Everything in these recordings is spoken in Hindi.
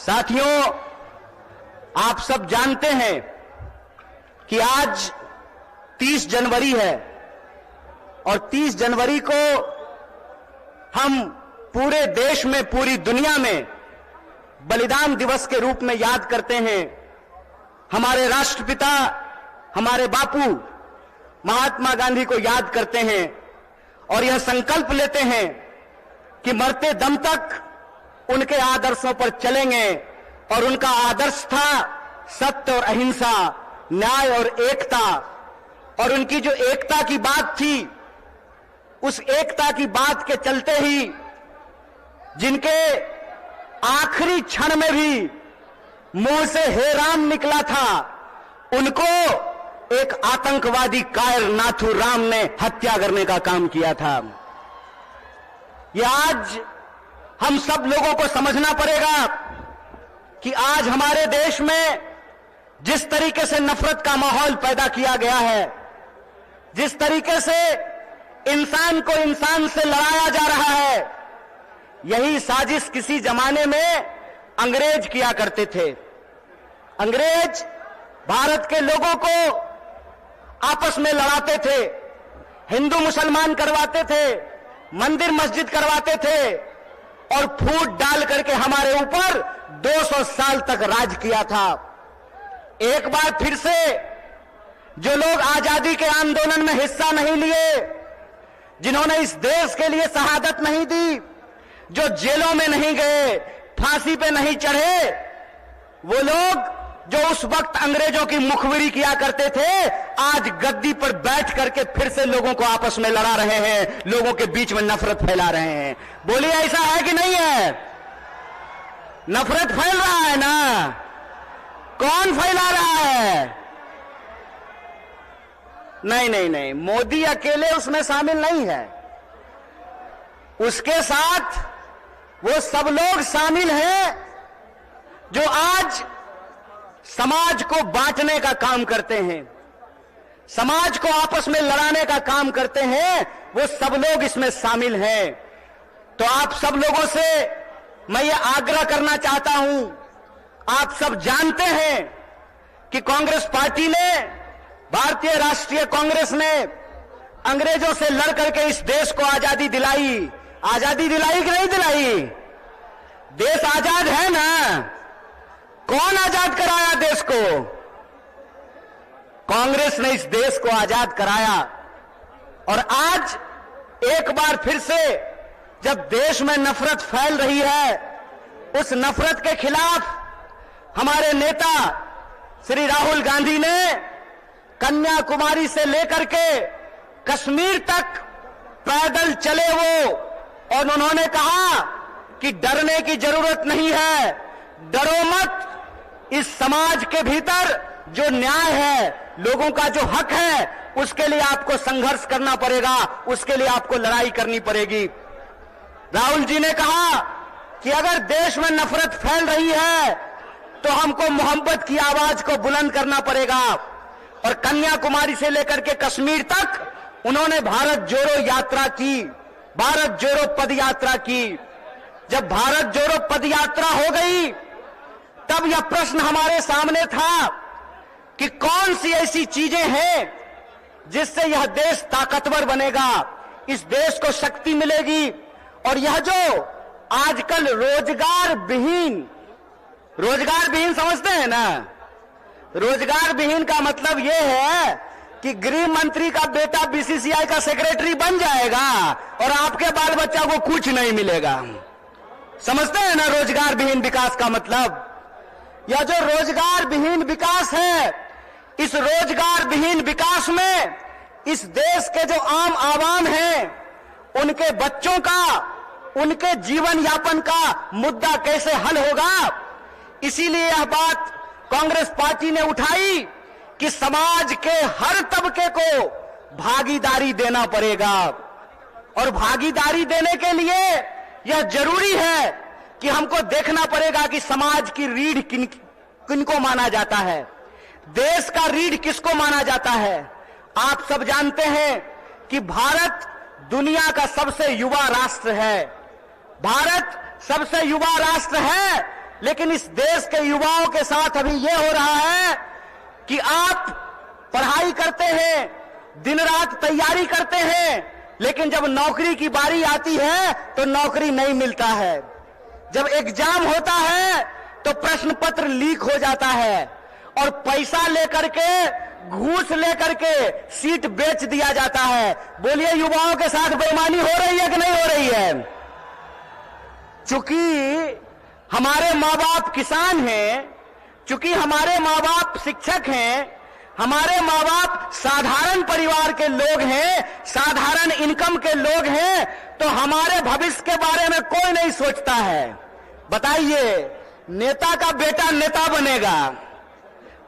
साथियों, आप सब जानते हैं कि आज 30 जनवरी है और 30 जनवरी को हम पूरे देश में, पूरी दुनिया में बलिदान दिवस के रूप में याद करते हैं। हमारे राष्ट्रपिता, हमारे बापू महात्मा गांधी को याद करते हैं और यह संकल्प लेते हैं कि मरते दम तक उनके आदर्शों पर चलेंगे। और उनका आदर्श था सत्य और अहिंसा, न्याय और एकता। और उनकी जो एकता की बात थी, उस एकता की बात के चलते ही जिनके आखिरी क्षण में भी मुंह से हे राम निकला था, उनको एक आतंकवादी कायर नाथूराम ने हत्या करने का काम किया था। यह आज हम सब लोगों को समझना पड़ेगा कि आज हमारे देश में जिस तरीके से नफरत का माहौल पैदा किया गया है, जिस तरीके से इंसान को इंसान से लड़ाया जा रहा है, यही साजिश किसी जमाने में अंग्रेज किया करते थे। अंग्रेज भारत के लोगों को आपस में लड़ाते थे, हिंदू मुसलमान करवाते थे, मंदिर मस्जिद करवाते थे और फूट डाल करके हमारे ऊपर 200 साल तक राज किया था। एक बार फिर से जो लोग आजादी के आंदोलन में हिस्सा नहीं लिए, जिन्होंने इस देश के लिए शहादत नहीं दी, जो जेलों में नहीं गए, फांसी पे नहीं चढ़े, वो लोग जो उस वक्त अंग्रेजों की मुखबिरी किया करते थे, आज गद्दी पर बैठ करके फिर से लोगों को आपस में लड़ा रहे हैं, लोगों के बीच में नफरत फैला रहे हैं। बोलिए, ऐसा है कि नहीं है? नफरत फैल रहा है ना? कौन फैला रहा है? नहीं नहीं नहीं, मोदी अकेले उसमें शामिल नहीं है, उसके साथ वो सब लोग शामिल हैं जो आज समाज को बांटने का काम करते हैं, समाज को आपस में लड़ाने का काम करते हैं। वो सब लोग इसमें शामिल हैं। तो आप सब लोगों से मैं ये आग्रह करना चाहता हूं, आप सब जानते हैं कि कांग्रेस पार्टी ने, भारतीय राष्ट्रीय कांग्रेस ने अंग्रेजों से लड़ करके इस देश को आजादी दिलाई। आजादी दिलाई कि नहीं दिलाई? देश आजाद है ना? कौन आजाद कराया देश को? कांग्रेस ने इस देश को आजाद कराया। और आज एक बार फिर से जब देश में नफरत फैल रही है, उस नफरत के खिलाफ हमारे नेता श्री राहुल गांधी ने कन्याकुमारी से लेकर के कश्मीर तक पैदल चले वो, और उन्होंने कहा कि डरने की जरूरत नहीं है, डरो मत। इस समाज के भीतर जो न्याय है, लोगों का जो हक है, उसके लिए आपको संघर्ष करना पड़ेगा, उसके लिए आपको लड़ाई करनी पड़ेगी। राहुल जी ने कहा कि अगर देश में नफरत फैल रही है तो हमको मोहब्बत की आवाज को बुलंद करना पड़ेगा। और कन्याकुमारी से लेकर के कश्मीर तक उन्होंने भारत जोड़ो यात्रा की, भारत जोड़ो पद यात्रा की। जब भारत जोड़ो पद यात्रा हो गई, तब यह प्रश्न हमारे सामने था कि कौन सी ऐसी चीजें हैं जिससे यह देश ताकतवर बनेगा, इस देश को शक्ति मिलेगी। और यह जो आजकल रोजगार विहीन समझते हैं ना? रोजगार विहीन का मतलब यह है कि गृह मंत्री का बेटा बीसीसीआई का सेक्रेटरी बन जाएगा और आपके बाल बच्चा को कुछ नहीं मिलेगा। समझते हैं ना रोजगार विहीन विकास का मतलब? यह जो रोजगार विहीन विकास है, इस रोजगार विहीन विकास में इस देश के जो आम आवाम हैं, उनके बच्चों का, उनके जीवन यापन का मुद्दा कैसे हल होगा। इसीलिए यह बात कांग्रेस पार्टी ने उठाई कि समाज के हर तबके को भागीदारी देना पड़ेगा। और भागीदारी देने के लिए यह जरूरी है कि हमको देखना पड़ेगा कि समाज की रीढ़ किनको माना जाता है, देश का रीढ़ किसको माना जाता है। आप सब जानते हैं कि भारत दुनिया का सबसे युवा राष्ट्र है। भारत सबसे युवा राष्ट्र है लेकिन इस देश के युवाओं के साथ अभी यह हो रहा है कि आप पढ़ाई करते हैं, दिन रात तैयारी करते हैं, लेकिन जब नौकरी की बारी आती है तो नौकरी नहीं मिलता है। जब एग्जाम होता है तो प्रश्न पत्र लीक हो जाता है और पैसा लेकर के, घूस लेकर के सीट बेच दिया जाता है। बोलिए, युवाओं के साथ बेईमानी हो रही है कि नहीं हो रही है? चूंकि हमारे माँ बाप किसान हैं, चूंकि हमारे माँ बाप शिक्षक हैं, हमारे माँ बाप साधारण परिवार के लोग हैं, साधारण इनकम के लोग हैं, तो हमारे भविष्य के बारे में कोई नहीं सोचता है। बताइए, नेता का बेटा नेता बनेगा,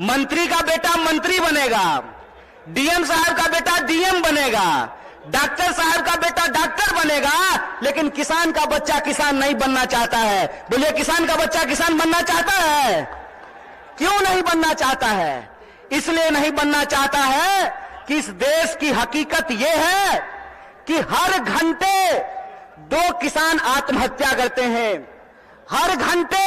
मंत्री का बेटा मंत्री बनेगा, डीएम साहब का बेटा डीएम बनेगा, डॉक्टर साहब का बेटा डॉक्टर बनेगा, लेकिन किसान का बच्चा किसान नहीं बनना चाहता है। बोलिए, किसान का बच्चा किसान बनना चाहता है? क्यों नहीं बनना चाहता है? इसलिए नहीं बनना चाहता है कि इस देश की हकीकत यह है कि हर घंटे 2 किसान आत्महत्या करते हैं, हर घंटे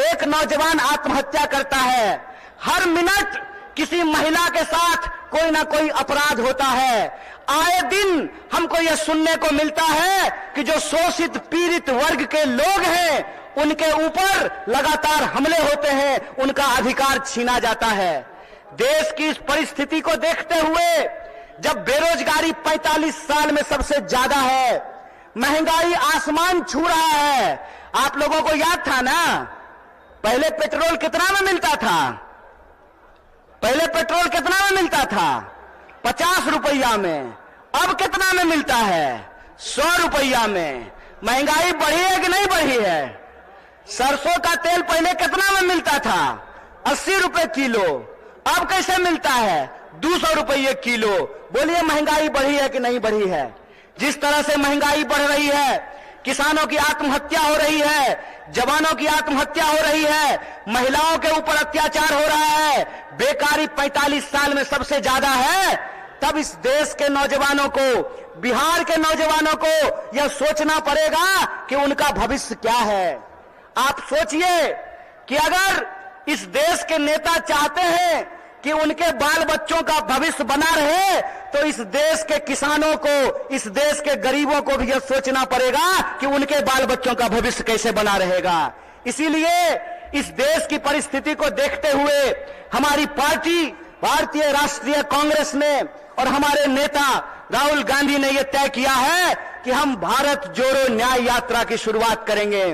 एक नौजवान आत्महत्या करता है, हर मिनट किसी महिला के साथ कोई ना कोई अपराध होता है। आए दिन हमको यह सुनने को मिलता है कि जो शोषित पीड़ित वर्ग के लोग हैं उनके ऊपर लगातार हमले होते हैं, उनका अधिकार छीना जाता है। देश की इस परिस्थिति को देखते हुए, जब बेरोजगारी 45 साल में सबसे ज्यादा है, महंगाई आसमान छू रहा है। आप लोगों को याद था ना, पहले पेट्रोल कितना में मिलता था? पहले पेट्रोल कितना में मिलता था? 50 रुपया में। अब कितना में मिलता है? 100 रुपया में। महंगाई बढ़ी है कि नहीं बढ़ी है? सरसों का तेल पहले कितना में मिलता था? 80 रुपए किलो। अब कैसे मिलता है? 200 रुपये किलो। बोलिए, महंगाई बढ़ी है कि नहीं बढ़ी है? जिस तरह से महंगाई बढ़ रही है, किसानों की आत्महत्या हो रही है, जवानों की आत्महत्या हो रही है, महिलाओं के ऊपर अत्याचार हो रहा है, बेकारी 45 साल में सबसे ज्यादा है, तब इस देश के नौजवानों को, बिहार के नौजवानों को यह सोचना पड़ेगा कि उनका भविष्य क्या है। आप सोचिए कि अगर इस देश के नेता चाहते हैं कि उनके बाल बच्चों का भविष्य बना रहे, तो इस देश के किसानों को, इस देश के गरीबों को भी यह सोचना पड़ेगा कि उनके बाल बच्चों का भविष्य कैसे बना रहेगा। इसीलिए इस देश की परिस्थिति को देखते हुए हमारी पार्टी भारतीय राष्ट्रीय कांग्रेस ने और हमारे नेता राहुल गांधी ने यह तय किया है कि हम भारत जोड़ो न्याय यात्रा की शुरुआत करेंगे।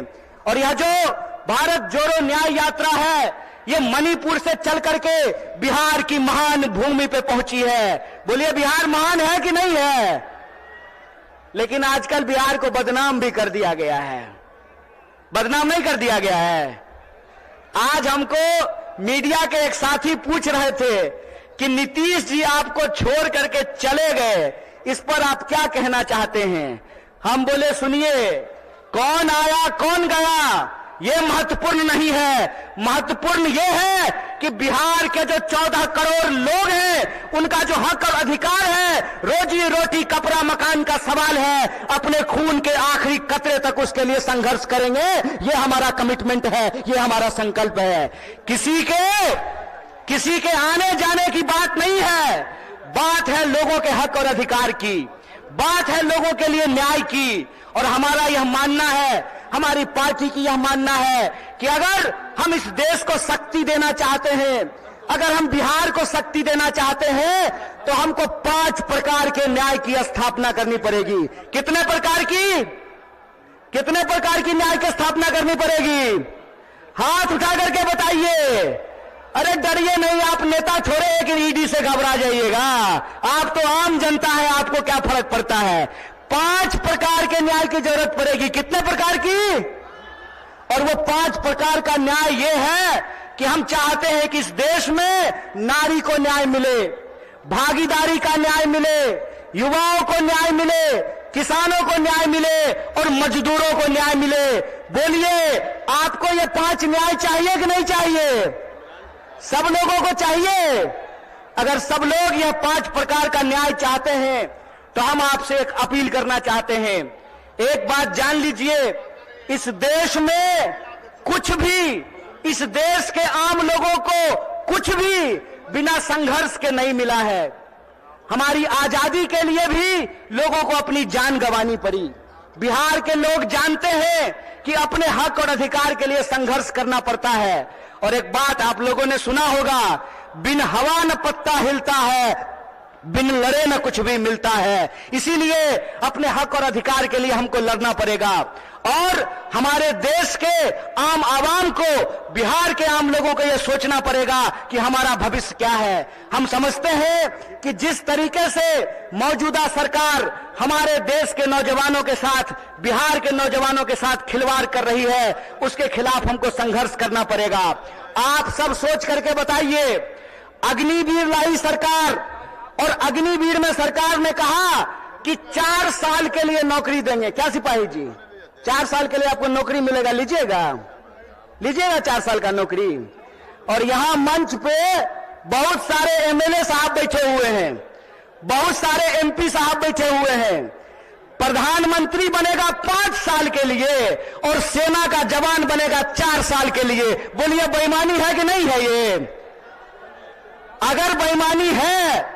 और यह जो भारत जोड़ो न्याय यात्रा है, ये मणिपुर से चल करके बिहार की महान भूमि पे पहुंची है। बोलिए, बिहार महान है कि नहीं है? लेकिन आजकल बिहार को बदनाम भी कर दिया गया है। बदनाम नहीं कर दिया गया है? आज हमको मीडिया के एक साथी पूछ रहे थे कि नीतीश जी आपको छोड़ करके चले गए, इस पर आप क्या कहना चाहते हैं? हम बोले, सुनिए, कौन आया कौन गया ये महत्वपूर्ण नहीं है। महत्वपूर्ण ये है कि बिहार के जो 14 करोड़ लोग हैं, उनका जो हक और अधिकार है, रोजी रोटी कपड़ा मकान का सवाल है, अपने खून के आखिरी कतरे तक उसके लिए संघर्ष करेंगे। ये हमारा कमिटमेंट है, ये हमारा संकल्प है। किसी के आने जाने की बात नहीं है, बात है लोगों के हक और अधिकार की, बात है लोगों के लिए न्याय की। और हमारा यह मानना है, हमारी पार्टी की यह मानना है कि अगर हम इस देश को शक्ति देना चाहते हैं, अगर हम बिहार को शक्ति देना चाहते हैं, तो हमको 5 प्रकार के न्याय की स्थापना करनी पड़ेगी। कितने प्रकार की न्याय की स्थापना करनी पड़ेगी? हाथ उठा करके बताइए। अरे डरिए नहीं, आप नेता छोड़े कि ईडी से घबरा जाइएगा। आप तो आम जनता है, आपको क्या फर्क पड़ता है? 5 प्रकार के न्याय की जरूरत पड़ेगी। कितने प्रकार की? और वो 5 प्रकार का न्याय ये है कि हम चाहते हैं कि इस देश में नारी को न्याय मिले, भागीदारी का न्याय मिले, युवाओं को न्याय मिले, किसानों को न्याय मिले और मजदूरों को न्याय मिले। बोलिए, आपको ये 5 न्याय चाहिए कि नहीं चाहिए? सब लोगों को चाहिए। अगर सब लोग यह 5 प्रकार का न्याय चाहते हैं, तो हम आपसे एक अपील करना चाहते हैं। एक बात जान लीजिए, इस देश में कुछ भी इस देश के आम लोगों को कुछ भी बिना संघर्ष के नहीं मिला है। हमारी आजादी के लिए भी लोगों को अपनी जान गंवानी पड़ी। बिहार के लोग जानते हैं कि अपने हक और अधिकार के लिए संघर्ष करना पड़ता है। और एक बात आप लोगों ने सुना होगा, बिन हवा न पत्ता हिलता है, बिन लड़े न कुछ भी मिलता है। इसीलिए अपने हक और अधिकार के लिए हमको लड़ना पड़ेगा और हमारे देश के आम आवाम को, बिहार के आम लोगों को यह सोचना पड़ेगा कि हमारा भविष्य क्या है। हम समझते हैं कि जिस तरीके से मौजूदा सरकार हमारे देश के नौजवानों के साथ, बिहार के नौजवानों के साथ खिलवाड़ कर रही है, उसके खिलाफ हमको संघर्ष करना पड़ेगा। आप सब सोच करके बताइए, अग्निवीर लाई सरकार और अग्निवीर में सरकार ने कहा कि 4 साल के लिए नौकरी देंगे। क्या सिपाही जी, 4 साल के लिए आपको नौकरी मिलेगा, लीजिएगा 4 साल का नौकरी। और यहां मंच पे बहुत सारे एमएलए साहब बैठे हुए हैं, बहुत सारे एमपी साहब बैठे हुए हैं। प्रधानमंत्री बनेगा 5 साल के लिए और सेना का जवान बनेगा 4 साल के लिए। बोलिए बेईमानी है कि नहीं है ये? अगर बेईमानी है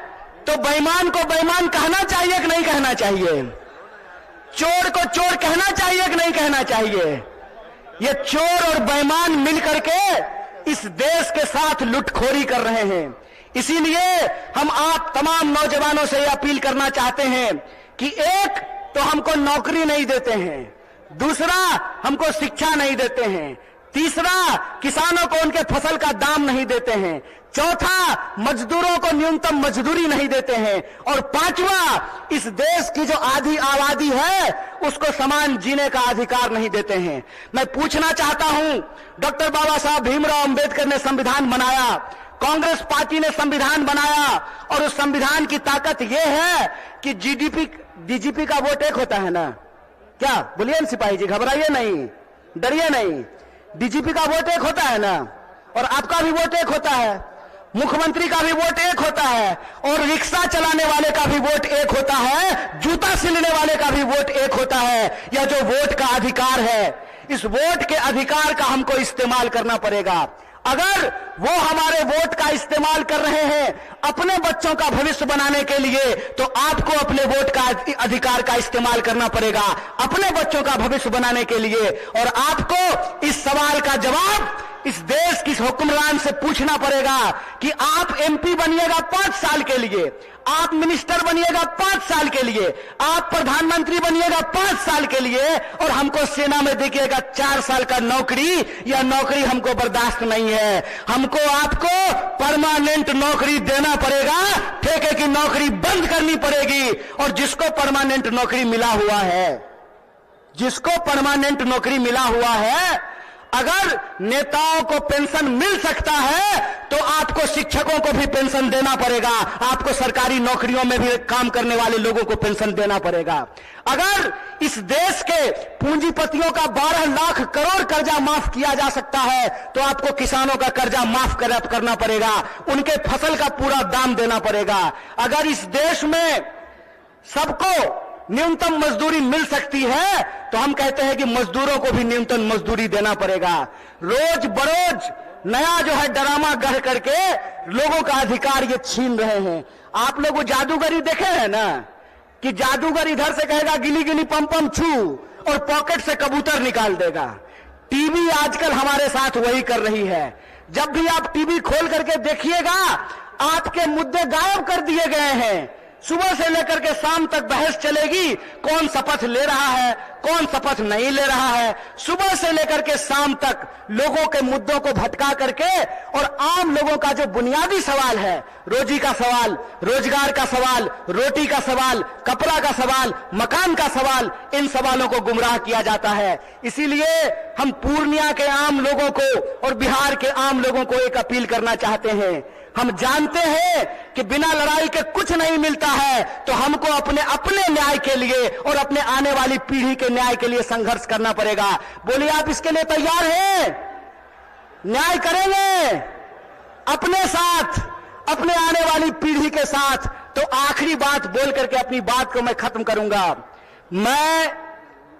तो बेईमान को बेईमान कहना चाहिए कि नहीं कहना चाहिए? चोर को चोर कहना चाहिए कि नहीं कहना चाहिए? ये चोर और बेईमान मिलकर के इस देश के साथ लुटखोरी कर रहे हैं। इसीलिए हम आप तमाम नौजवानों से यह अपील करना चाहते हैं कि एक तो हमको नौकरी नहीं देते हैं, दूसरा हमको शिक्षा नहीं देते हैं, तीसरा किसानों को उनके फसल का दाम नहीं देते हैं, चौथा मजदूरों को न्यूनतम मजदूरी नहीं देते हैं, और पांचवा इस देश की जो आधी आबादी है उसको समान जीने का अधिकार नहीं देते हैं। मैं पूछना चाहता हूं, डॉक्टर बाबा साहब भीमराव अंबेडकर ने संविधान बनाया, कांग्रेस पार्टी ने संविधान बनाया, और उस संविधान की ताकत यह है कि डीजीपी का वोट एक होता है ना? क्या बोलिए ना सिपाही जी, घबराइए नहीं, डरिए नहीं। डीजीपी का वोट एक होता है ना, और आपका भी वोट एक होता है, मुख्यमंत्री का भी वोट एक होता है, और रिक्शा चलाने वाले का भी वोट एक होता है, जूता सिलने वाले का भी वोट एक होता है। यह जो वोट का अधिकार है, इस वोट के अधिकार का हमको इस्तेमाल करना पड़ेगा। अगर वो हमारे वोट का इस्तेमाल कर रहे हैं अपने बच्चों का भविष्य बनाने के लिए, तो आपको अपने वोट का अधिकार का इस्तेमाल करना पड़ेगा अपने बच्चों का भविष्य बनाने के लिए। और आपको इस सवाल का जवाब इस देश की हुक्मरान से पूछना पड़ेगा कि आप एमपी बनिएगा 5 साल के लिए, आप मिनिस्टर बनिएगा 5 साल के लिए, आप प्रधानमंत्री बनिएगा 5 साल के लिए, और हमको सेना में देखिएगा 4 साल का नौकरी। यह नौकरी हमको बर्दाश्त नहीं है। हमको आपको परमानेंट नौकरी देना पड़ेगा, ठेके की नौकरी बंद करनी पड़ेगी। और जिसको परमानेंट नौकरी मिला हुआ है, जिसको परमानेंट नौकरी मिला हुआ है, अगर नेताओं को पेंशन मिल सकता है तो आपको शिक्षकों को भी पेंशन देना पड़ेगा, आपको सरकारी नौकरियों में भी काम करने वाले लोगों को पेंशन देना पड़ेगा। अगर इस देश के पूंजीपतियों का 12 लाख करोड़ कर्जा माफ किया जा सकता है तो आपको किसानों का कर्जा माफ करना पड़ेगा, उनके फसल का पूरा दाम देना पड़ेगा। अगर इस देश में सबको न्यूनतम मजदूरी मिल सकती है तो हम कहते हैं कि मजदूरों को भी न्यूनतम मजदूरी देना पड़ेगा। रोज बरोज नया जो है ड्रामा गढ़ करके लोगों का अधिकार ये छीन रहे हैं। आप लोग वो जादूगरी देखे हैं ना, कि जादूगर इधर से कहेगा गिली गिली पम पम छू और पॉकेट से कबूतर निकाल देगा। टीवी आजकल हमारे साथ वही कर रही है। जब भी आप टीवी खोल करके देखिएगा, आपके मुद्दे गायब कर दिए गए हैं। सुबह से लेकर के शाम तक बहस चलेगी, कौन शपथ ले रहा है, कौन शपथ नहीं ले रहा है। सुबह से लेकर के शाम तक लोगों के मुद्दों को भटका करके, और आम लोगों का जो बुनियादी सवाल है, रोजी का सवाल, रोजगार का सवाल, रोटी का सवाल, कपड़ा का सवाल, मकान का सवाल, इन सवालों को गुमराह किया जाता है। इसीलिए हम पूर्णिया के आम लोगों को और बिहार के आम लोगों को एक अपील करना चाहते हैं। हम जानते हैं कि बिना लड़ाई के कुछ नहीं मिलता है, तो हमको अपने न्याय के लिए और अपने आने वाली पीढ़ी के न्याय के लिए संघर्ष करना पड़ेगा। बोलिए, आप इसके लिए तैयार हैं? न्याय करेंगे अपने साथ, अपने आने वाली पीढ़ी के साथ। तो आखिरी बात बोल करके अपनी बात को मैं खत्म करूंगा। मैं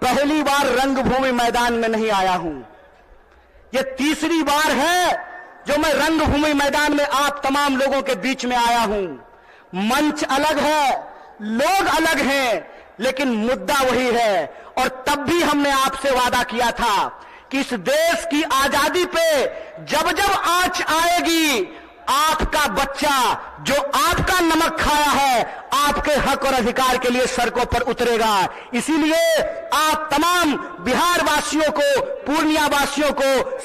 पहली बार रंगभूमि मैदान में नहीं आया हूं। ये तीसरी बार है जो मैं रंगभूमि मैदान में आप तमाम लोगों के बीच में आया हूं। मंच अलग है, लोग अलग हैं, लेकिन मुद्दा वही है। और तब भी हमने आपसे वादा किया था कि इस देश की आजादी पे जब जब आंच आएगी, आपका बच्चा जो आपका नमक खाया है, आपके हक और अधिकार के लिए सड़कों पर उतरेगा। इसीलिए आप तमाम बिहार वासियों को, पूर्णिया वासियों को,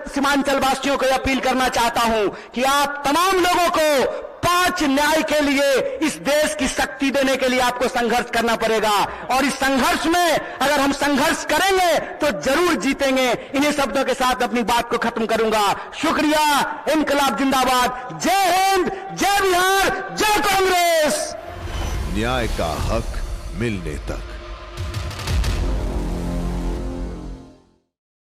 सीमांचल वासियों को अपील करना चाहता हूं कि आप तमाम लोगों को 5 न्याय के लिए, इस देश की शक्ति देने के लिए आपको संघर्ष करना पड़ेगा। और इस संघर्ष में अगर हम संघर्ष करेंगे तो जरूर जीतेंगे। इन्हीं शब्दों के साथ अपनी बात को खत्म करूंगा। शुक्रिया। इनकलाब जिंदाबाद। जय हिंद, जय बिहार, जय कांग्रेस। न्याय का हक मिलने तक।